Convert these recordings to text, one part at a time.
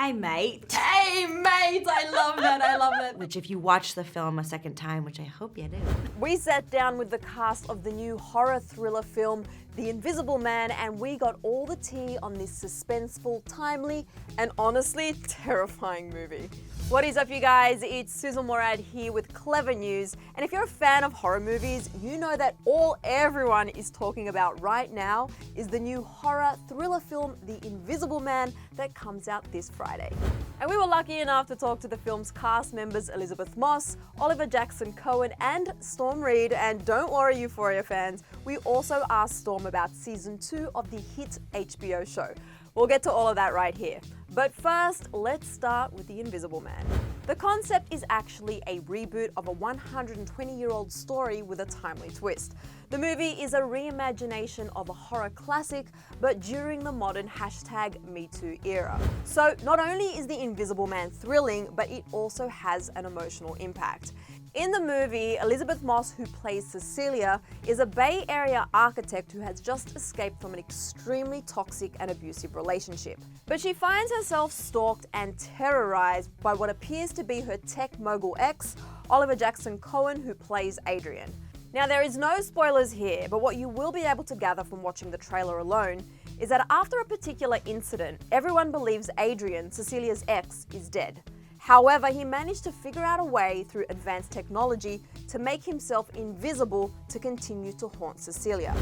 Hey, mate. Hey, mate! I love that, I love that. Which if you watch the film a second time, which I hope you do. We sat down with the cast of the new horror thriller film, The Invisible Man, and we got all the tea on this suspenseful, timely, and honestly terrifying movie. What is up, you guys? It's Susan Morad here with Clevver News, and if you're a fan of horror movies, you know that all everyone is talking about right now is the new horror thriller film, The Invisible Man, that comes out this Friday. And we were lucky enough to talk to the film's cast members Elisabeth Moss, Oliver Jackson-Cohen, and Storm Reid. And don't worry, Euphoria fans, we also asked Storm about season 2 of the hit HBO show. We'll get to all of that right here. But first, let's start with The Invisible Man. The concept is actually a reboot of a 120-year-old story with a timely twist. The movie is a reimagination of a horror classic, but during the modern #MeToo era. So not only is The Invisible Man thrilling, but it also has an emotional impact. In the movie, Elisabeth Moss, who plays Cecilia, is a Bay Area architect who has just escaped from an extremely toxic and abusive relationship. But she finds herself stalked and terrorized by what appears to be her tech mogul ex, Oliver Jackson-Cohen, who plays Adrian. Now, there is no spoilers here, but what you will be able to gather from watching the trailer alone is that after a particular incident, everyone believes Adrian, Cecilia's ex, is dead. However, he managed to figure out a way through advanced technology to make himself invisible to continue to haunt Cecilia.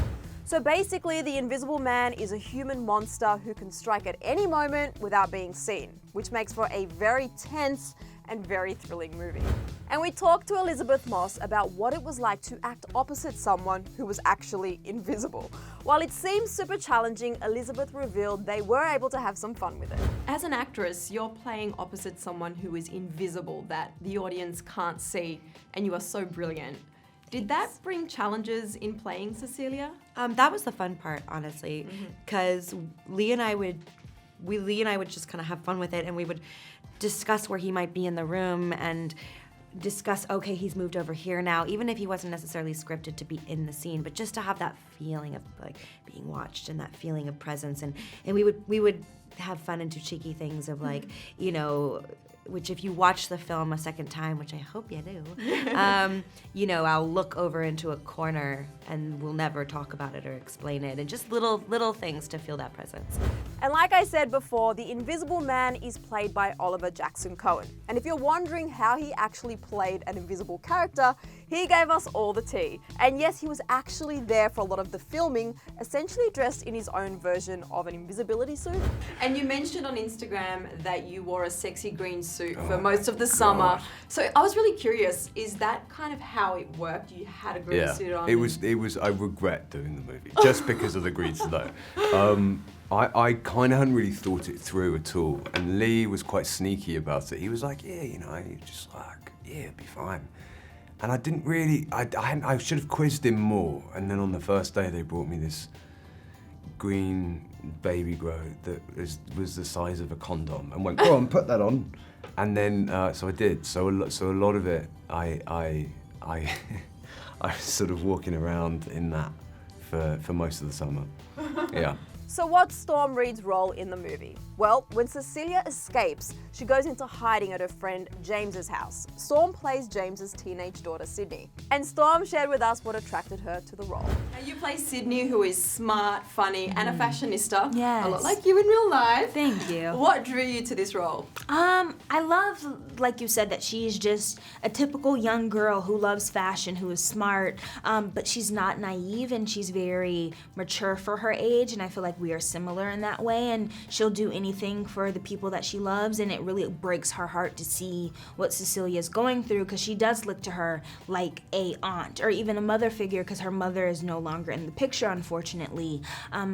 So basically, the Invisible Man is a human monster who can strike at any moment without being seen, which makes for a very tense and very thrilling movie. And we talked to Elisabeth Moss about what it was like to act opposite someone who was actually invisible. While it seems super challenging, Elisabeth revealed they were able to have some fun with it. As an actress, you're playing opposite someone who is invisible, that the audience can't see, and you are so brilliant. Did that bring challenges in playing Cecilia? That was the fun part, honestly, because Lee and I would just kind of have fun with it, and we would discuss where he might be in the room and discuss, okay, he's moved over here now, even if he wasn't necessarily scripted to be in the scene, but just to have that feeling of like being watched and that feeling of presence, and we would have fun and do cheeky things of like, you know, which if you watch the film a second time, which I hope you do, you know, I'll look over into a corner and we'll never talk about it or explain it, and just little things to feel that presence. And like I said before, the Invisible Man is played by Oliver Jackson-Cohen. And if you're wondering how he actually played an invisible character, he gave us all the tea. And yes, he was actually there for a lot of the filming, essentially dressed in his own version of an invisibility suit. And you mentioned on Instagram that you wore a sexy green suit for most of the summer. So I was really curious, is that kind of how it worked? You had a green suit on? It was, I regret doing the movie, just because of the green suit though. I kind of hadn't really thought it through at all, and Lee was quite sneaky about it. He was like, yeah, you know, just like, yeah, it'd be fine. And I didn't really, I should have quizzed him more, and then on the first day they brought me this green baby grow that was the size of a condom, and went, go on, put that on. And then, so I did. So a lot of it, I was sort of walking around in that for most of the summer. Yeah. So what's Storm Reid's role in the movie? Well, when Cecilia escapes, she goes into hiding at her friend James's house. Storm plays James's teenage daughter, Sydney. And Storm shared with us what attracted her to the role. Now you play Sydney, who is smart, funny, and a fashionista. Yes. A lot like you in real life. Thank you. What drew you to this role? I love, like you said, that she's just a typical young girl who loves fashion, who is smart, but she's not naive, and she's very mature for her age, and I feel like we are similar in that way, and she'll do anything for the people that she loves, and it really breaks her heart to see what Cecilia's going through, because she does look to her like a aunt or even a mother figure, because her mother is no longer in the picture, unfortunately.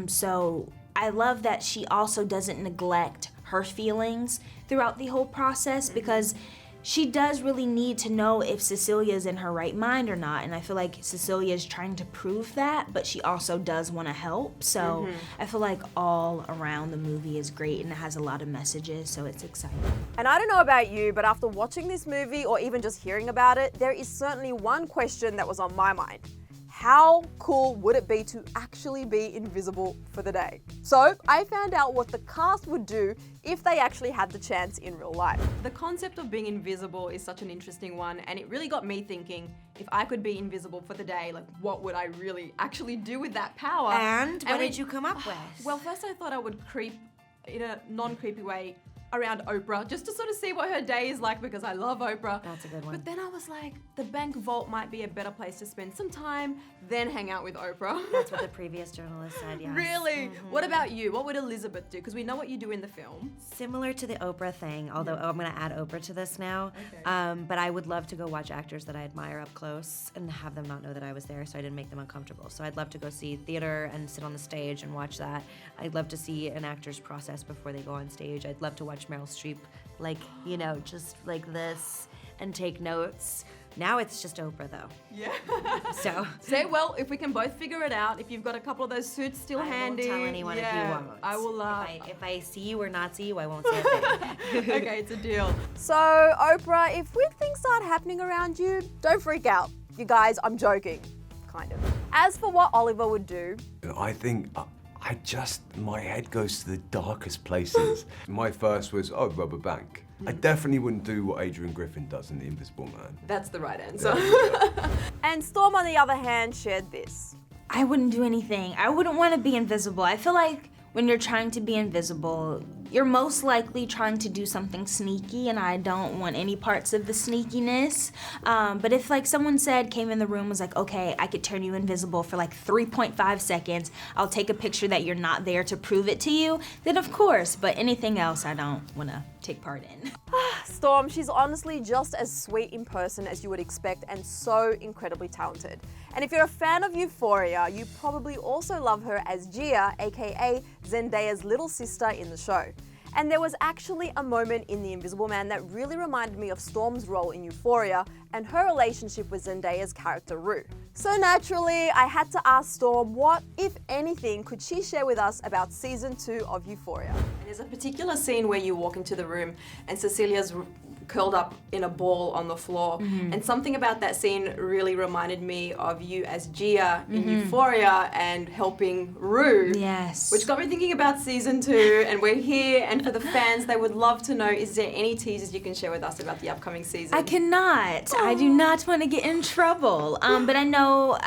So I love that she also doesn't neglect her feelings throughout the whole process, because she does really need to know if Cecilia's in her right mind or not, and I feel like Cecilia is trying to prove that, but she also does want to help, so I feel like all around the movie is great, and it has a lot of messages, so it's exciting. And I don't know about you, but after watching this movie, or even just hearing about it, there is certainly one question that was on my mind. How cool would it be to actually be invisible for the day? So I found out what the cast would do if they actually had the chance in real life. The concept of being invisible is such an interesting one, and it really got me thinking, if I could be invisible for the day, like what would I really actually do with that power? And what did you come up with? Well, first I thought I would creep in a non-creepy way around Oprah, just to sort of see what her day is like, because I love Oprah. That's a good one. But then I was like, the bank vault might be a better place to spend some time, then hang out with Oprah. That's what the previous journalist said, yes. Really? What about you? What would Elisabeth do? Because we know what you do in the film. Similar to the Oprah thing, although I'm going to add Oprah to this now. Okay. But I would love to go watch actors that I admire up close and have them not know that I was there, so I didn't make them uncomfortable. So I'd love to go see theater and sit on the stage and watch that. I'd love to see an actor's process before they go on stage. I'd love to watch Meryl Streep, like, you know, just like this and take notes. Now it's just Oprah, though. Yeah. So Say, well, if we can both figure it out, if you've got a couple of those suits still handy. I won't tell anyone if you won't. I will. If I see you or not see you, I won't say a thing. Okay, it's a deal. So Oprah, if weird things start happening around you, don't freak out. You guys, I'm joking. Kind of. As for what Oliver would do, I think my head goes to the darkest places. My first was, rubber bank. I definitely wouldn't do what Adrian Griffin does in The Invisible Man. That's the right answer. and Storm on the other hand shared this. I wouldn't do anything. I wouldn't want to be invisible. I feel like when you're trying to be invisible, you're most likely trying to do something sneaky, and I don't want any parts of the sneakiness. But if like someone came in the room, was like, okay, I could turn you invisible for like 3.5 seconds, I'll take a picture that you're not there to prove it to you, then of course, but anything else I don't want to take part in. Storm, she's honestly just as sweet in person as you would expect and so incredibly talented. And if you're a fan of Euphoria, you probably also love her as Gia, aka Zendaya's little sister in the show. And there was actually a moment in The Invisible Man that really reminded me of Storm's role in Euphoria and her relationship with Zendaya's character Rue. So naturally, I had to ask Storm what, if anything, could she share with us about season 2 of Euphoria. There's a particular scene where you walk into the room and Cecilia's curled up in a ball on the floor. And something about that scene really reminded me of you as Gia in Euphoria and helping Rue. Yes. Which got me thinking about season 2, and we're here, and for the fans, they would love to know, is there any teasers you can share with us about the upcoming season? I cannot. I do not want to get in trouble. But I know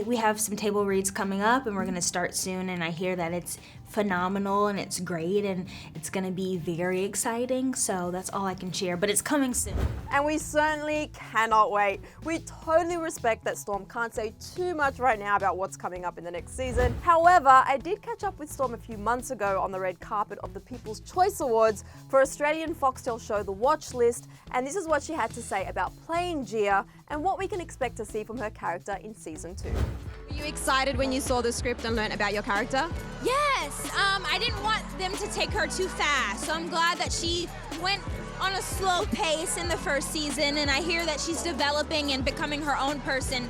we have some table reads coming up, and we're going to start soon, and I hear that it's phenomenal and it's great and it's gonna be very exciting, so that's all I can share, but it's coming soon. And we certainly cannot wait. We totally respect that Storm can't say too much right now about what's coming up in the next season. However, I did catch up with Storm a few months ago on the red carpet of the People's Choice Awards for Australian Foxtel show The Watch List, and this is what she had to say about playing Gia and what we can expect to see from her character in season 2. Were you excited when you saw the script and learned about your character? Yes, I didn't want them to take her too fast, so I'm glad that she went on a slow pace in the first season, and I hear that she's developing and becoming her own person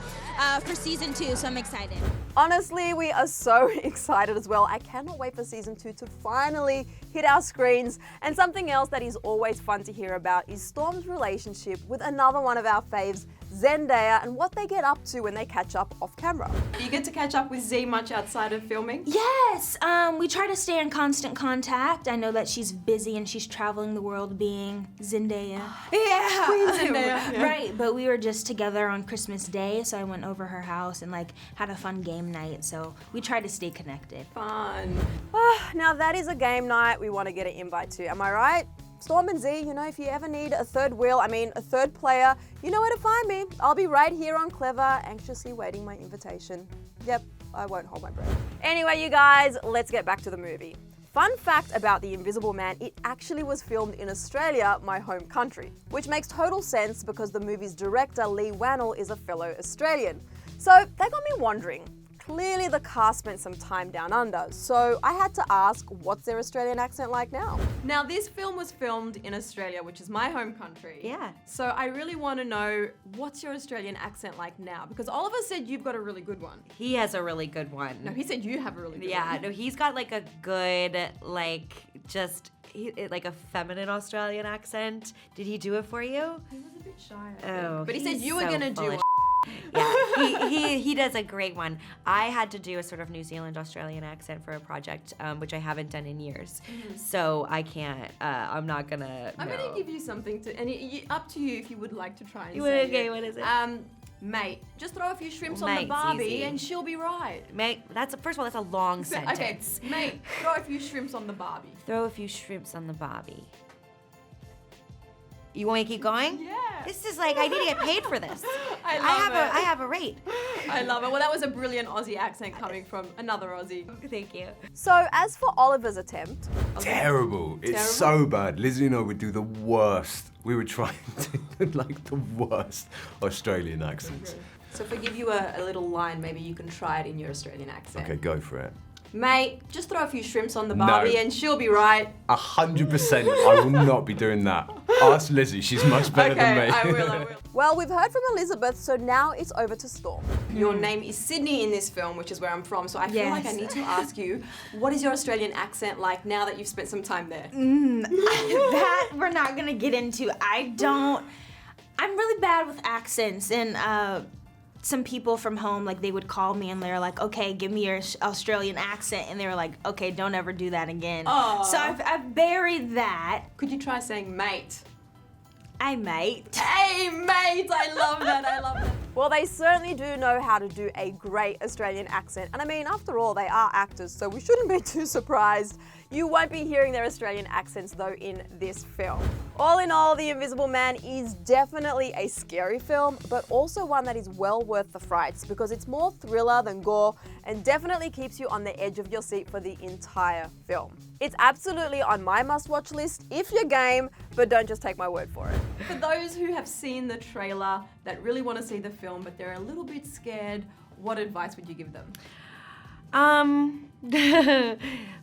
for season 2, so I'm excited. Honestly, we are so excited as well. I cannot wait for season 2 to finally hit our screens. And something else that is always fun to hear about is Storm's relationship with another one of our faves, Zendaya, and what they get up to when they catch up off camera. Do you get to catch up with Z much outside of filming? Yes, we try to stay in constant contact. I know that she's busy and she's traveling the world being Zendaya. Yeah, Queen Zendaya. Yeah. Right, but we were just together on Christmas Day, so I went over her house and had a fun game night, so we try to stay connected. Fun. Now that is a game night we want to get an invite to, am I right? Storm and Z, if you ever need a third a third player, you know where to find me. I'll be right here on Clevver, anxiously waiting my invitation. Yep, I won't hold my breath. Anyway, you guys, let's get back to the movie. Fun fact about The Invisible Man, it actually was filmed in Australia, my home country, which makes total sense because the movie's director, Lee Wannell, is a fellow Australian. So that got me wondering. Clearly the cast spent some time down under, so I had to ask, what's their Australian accent like now? Now, this film was filmed in Australia, which is my home country. Yeah. So I really want to know, what's your Australian accent like now? Because Oliver said you've got a really good one. He has a really good one. No, he said you have a really good one. Yeah, no, he's got a good, like a feminine Australian accent. Did he do it for you? He was a bit shy. Oh, But he said he's you were so going to full do of it. Yeah, he does a great one. I had to do a sort of New Zealand Australian accent for a project, which I haven't done in years. So I can't. I'm not gonna. I'm no. gonna give you something to, and up to you if you would like to try and Okay, say it. what is it? Mate, just throw a few shrimps on the Mate's barbie easy. and she'll be right. Mate, first of all, that's a long sentence. Okay, mate, throw a few shrimps on the barbie. Throw a few shrimps on the barbie. You want me to keep going? Yeah. This is like, I need to get paid for this. I have a rate. I love it. Well, that was a brilliant Aussie accent coming from another Aussie. Thank you. So as for Oliver's attempt, Terrible. It's so bad. Lizzie and I would do the worst. We would try and do like the worst Australian accents. So if I give you a little line, maybe you can try it in your Australian accent. Okay, go for it. Mate, just throw a few shrimps on the barbie and she'll be right. 100%. I will not be doing that. Ask Lizzie. She's much better than me. I will. well, we've heard from Elisabeth, so now it's over to Storm. Your name is Sydney in this film, which is where I'm from, so I feel like I need to ask you, what is your Australian accent like now that you've spent some time there? That we're not gonna get into. I'm really bad with accents, and some people from home, like, they would call me and they're like, okay, give me your Australian accent, and they were like, okay, don't ever do that again. Aww. So I've buried that. Could you try saying mate? I might. Hey mate, I love that. Well, they certainly do know how to do a great Australian accent. And I mean, after all, they are actors, so we shouldn't be too surprised. You won't be hearing their Australian accents though in this film. All in all, The Invisible Man is definitely a scary film, but also one that is well worth the frights because it's more thriller than gore and definitely keeps you on the edge of your seat for the entire film. It's absolutely on my must-watch list if you're game, but don't just take my word for it. For those who have seen the trailer that really want to see the film but they're a little bit scared, what advice would you give them?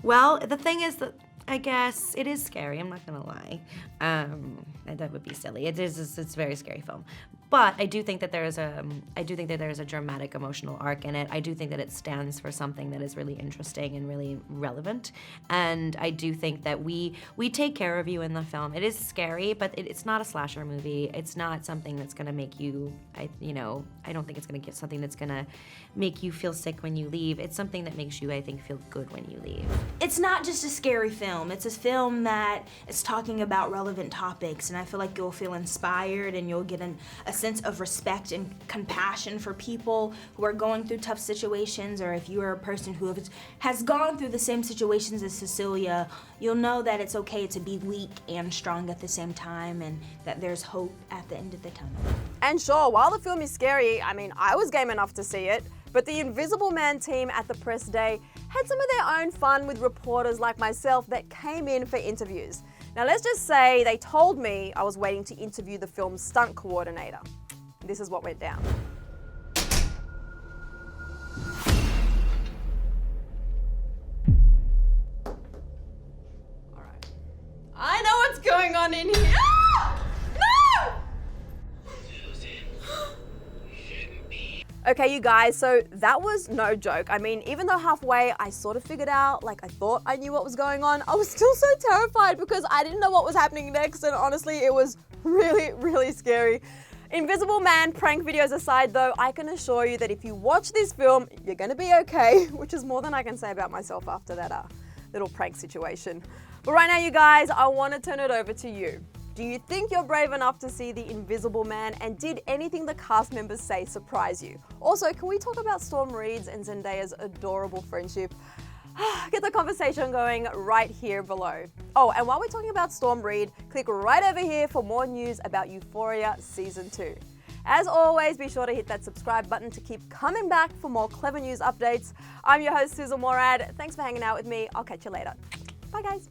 Well, the thing is that I guess it is scary. I'm not gonna lie. That would be silly. It's a very scary film. But I do think that there is a dramatic emotional arc in it. I do think that it stands for something that is really interesting and really relevant. And I do think that we take care of you in the film. It is scary, but it's not a slasher movie. It's not something that's gonna make you, I don't think it's gonna get something that's gonna make you feel sick when you leave. It's something that makes you, I think, feel good when you leave. It's not just a scary film. It's a film that is talking about relevant topics, and I feel like you'll feel inspired and you'll get a sense of respect and compassion for people who are going through tough situations, or if you are a person who has gone through the same situations as Cecilia, you'll know that it's okay to be weak and strong at the same time, and that there's hope at the end of the tunnel. And sure, while the film is scary, I mean, I was game enough to see it, but the Invisible Man team at the press day had some of their own fun with reporters like myself that came in for interviews. Now let's just say they told me I was waiting to interview the film's stunt coordinator. This is what went down. All right. I know what's going on in here. Ah! No! Okay, you guys, so that was no joke. I mean, even though halfway I sort of figured out, like I thought I knew what was going on, I was still so terrified because I didn't know what was happening next, and honestly, it was really, really scary. Invisible Man prank videos aside though, I can assure you that if you watch this film, you're gonna be okay, which is more than I can say about myself after that little prank situation. But right now, you guys, I want to turn it over to you. Do you think you're brave enough to see The Invisible Man, and did anything the cast members say surprise you? Also, can we talk about Storm Reid's and Zendaya's adorable friendship? Get the conversation going right here below. Oh, and while we're talking about Storm Reid, click right over here for more news about Euphoria Season 2. As always, be sure to hit that subscribe button to keep coming back for more Clevver news updates. I'm your host, Susan Morad. Thanks for hanging out with me. I'll catch you later. Bye, guys.